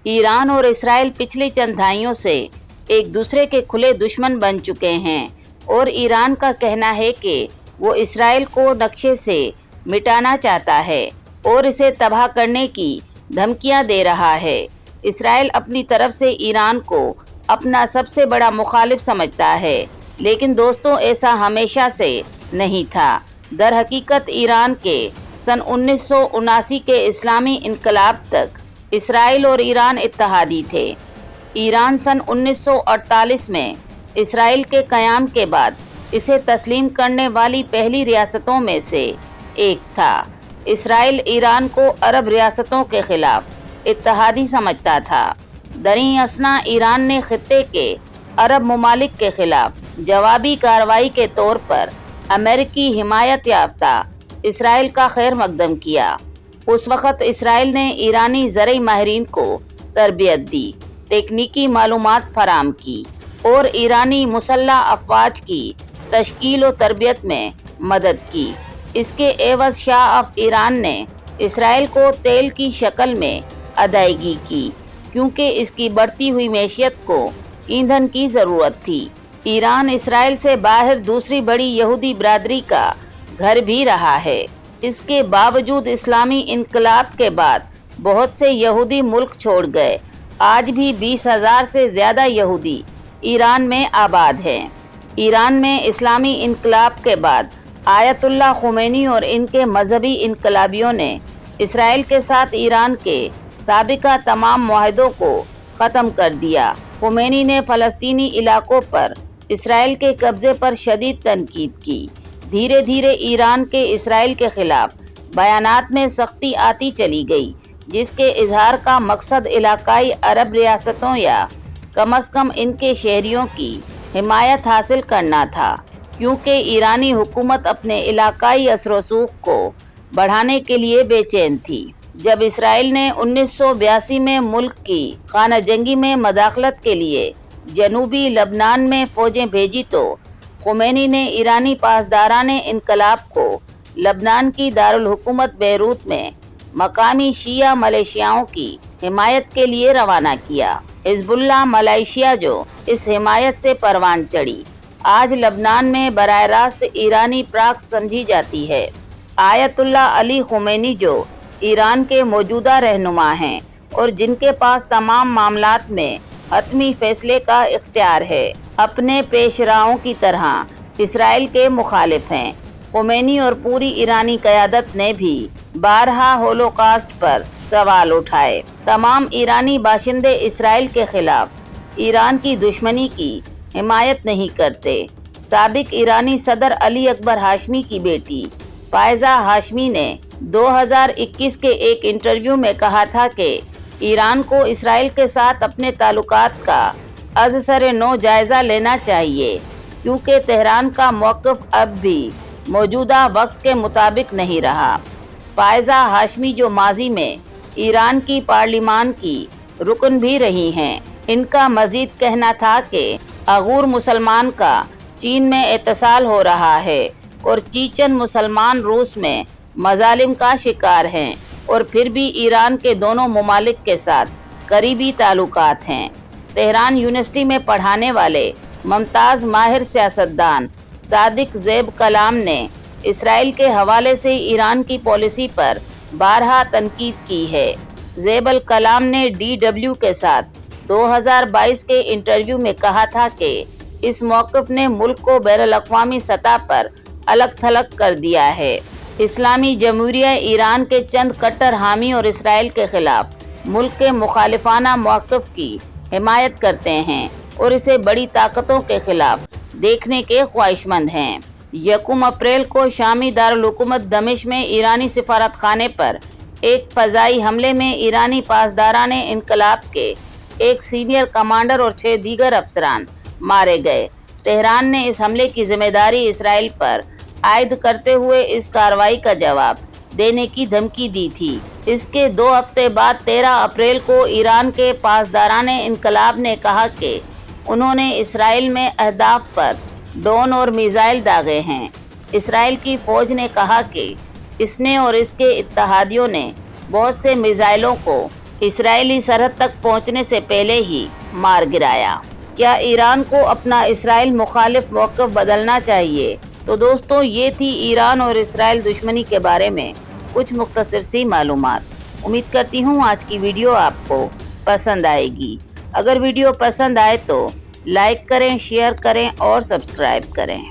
Iran और Israel पिछले चंद दहाइयों से एक दूसरे के खुले दुश्मन बन चुके हैं और ईरान का कहना है कि वो इसराइल को नक्शे से मिटाना चाहता है और इसे तबाह करने की धमकियां दे रहा है। इसराइल अपनी तरफ से ईरान को अपना सबसे बड़ा मुखालिफ समझता है, लेकिन दोस्तों ऐसा हमेशा से नहीं था। दर हकीकत ईरान के सन 1979 के इस्लामी इनकलाब तक इसराइल और ईरान इत्तेहादी थे। ईरान सन 1948 में इसराइल के क़याम के बाद इसे तस्लीम करने वाली पहली रियासतों में से एक था। इसराइल ईरान को अरब रियासतों के खिलाफ इत्तेहादी समझता था। दरीं असना ईरान ने खित्ते के अरब ममालिक के खिलाफ जवाबी कार्रवाई के तौर पर अमेरिकी हिमायत याफ्ता इसराइल का खैर मकदम किया। उस वक़्त इसराइल ने ईरानी ज़रई माहिरीन को तरबियत दी, तकनीकी मालूमात फराम की और ईरानी मुसल्लह अफवाज की तश्कील और तरबियत में मदद की। इसके एवज़ शाह ऑफ ईरान ने इसराइल को तेल की शक्ल में अदायगी की, क्योंकि इसकी बढ़ती हुई मैशियत को ईंधन की ज़रूरत थी। ईरान इसराइल से बाहर दूसरी बड़ी यहूदी बरादरी का घर भी रहा है। इसके बावजूद इस्लामी इनकलाब के बाद बहुत से यहूदी मुल्क छोड़ गए। आज भी 20,000 से ज़्यादा यहूदी ईरान में आबाद हैं। ईरान में इस्लामी इनकलाब के बाद आयतुल्लाह खुमैनी और इनके मजहबी इनकलाबियों ने इसराइल के साथ ईरान के साबिका तमाम मुआहदों को ख़त्म कर दिया। खुमैनी ने फ़लस्तीनी इलाकों पर इसराइल के कब्ज़े पर शदीद तनकीद की। धीरे धीरे ईरान के इसराइल के ख़िलाफ़ बयानात में सख्ती आती चली गई, जिसके इजहार का मकसद इलाकाई अरब रियासतों या कम अज़ कम इनके शहरियों की हिमायत हासिल करना था, क्योंकि ईरानी हुकूमत अपने इलाकाई असर-ओ-रसूख को बढ़ाने के लिए बेचैन थी। जब इसराइल ने 1982 में मुल्क की खाना जंगी में मदाखलत के लिए जनूबी लबनान में फ़ौजें भेजी तो खुमैनी ने ईरानी पासदाराने इनकलाब को लबनान की दारुल हुकूमत बैरूत में मकामी शिया मलेशियाओं की हिमायत के लिए रवाना किया। हिज़्बुल्लाह मलेशिया जो इस हिमायत से परवान चढ़ी, आज लबनान में बराह रास्त ईरानी प्राक समझी जाती है। आयतुल्लाह अली खुमैनी जो ईरान के मौजूदा रहनुमा हैं और जिनके पास तमाम मामलात में हतमी फैसले का इख्तियार है, अपने पेशराओं की तरह इसराइल के मुखालिफ हैं। खुमैनी और पूरी ईरानी क़यादत ने भी बारहा होलोकॉस्ट पर सवाल उठाए। तमाम ईरानी बाशिंदे इसराइल के खिलाफ ईरान की दुश्मनी की हिमायत नहीं करते। साबिक ईरानी सदर अली अकबर हाशमी की बेटी फायजा हाशमी ने 2021 के एक इंटरव्यू में कहा था कि ईरान को इसराइल के साथ अपने ताल्लुकात का अज़-सर नो जायज़ा लेना चाहिए, क्योंकि तेहरान का मौक़िफ़ अब भी मौजूदा वक्त के मुताबिक नहीं रहा। फायजा हाशमी जो माजी में ईरान की पार्लिमान की रुकन भी रही हैं, इनका मज़ीद कहना था कि अगूर मुसलमान का चीन में इत्तिसाल हो रहा है और चीचन मुसलमान रूस में मज़ालिम का शिकार हैं और फिर भी ईरान के दोनों ममालिक के साथ करीबी ताल्लुकात हैं। तेहरान यूनिवर्सिटी में पढ़ाने वाले मुमताज़ माहिर सियासतदान सादिक ज़ैब कलाम ने इसराइल के हवाले से ईरान की पॉलिसी पर बारहा तनकीद की है। ज़ैब कलाम ने DW के साथ 2022 के इंटरव्यू में कहा था कि इस मौक़िफ़ ने मुल्क को बैनुल-अक़वामी सतह पर अलग थलग कर दिया है। इस्लामी जमहूरिया ईरान के चंद कट्टर हामी और इसराइल के ख़िलाफ़ मुल्क के मुखालिफाना मौक़िफ़ की हिमायत करते हैं और इसे बड़ी ताकतों के ख़िलाफ़ देखने के ख्वाहिशमंद हैं। 1 अप्रैल को शामी दारुल हुकूमत दमिश्क में ईरानी सिफारतखाने पर एक फ़ज़ाई हमले में ईरानी पासदाराने इनकलाब के एक सीनियर कमांडर और 6 दीगर अफसरान मारे गए। तेहरान ने इस हमले की ज़िम्मेदारी इसराइल पर आयद करते हुए इस कार्रवाई का जवाब देने की धमकी दी थी। इसके 2 हफ्ते बाद 13 अप्रैल को ईरान के पासदाराने इनकलाब ने कहा कि उन्होंने इसराइल में अहदाफ पर ड्रोन और मिसाइल दागे हैं। इसराइल की फ़ौज ने कहा कि इसने और इसके इत्तेहादियों ने बहुत से मिसाइलों को اسرائیلی سرحد تک پہنچنے سے پہلے ہی مار گرایا۔ کیا ایران کو اپنا اسرائیل مخالف موقف بدلنا چاہیے؟ تو دوستوں، یہ تھی ایران اور اسرائیل دشمنی کے بارے میں کچھ مختصر سی معلومات۔ امید کرتی ہوں آج کی ویڈیو آپ کو پسند آئے گی۔ اگر ویڈیو پسند آئے تو لائک کریں، شیئر کریں اور سبسکرائب کریں۔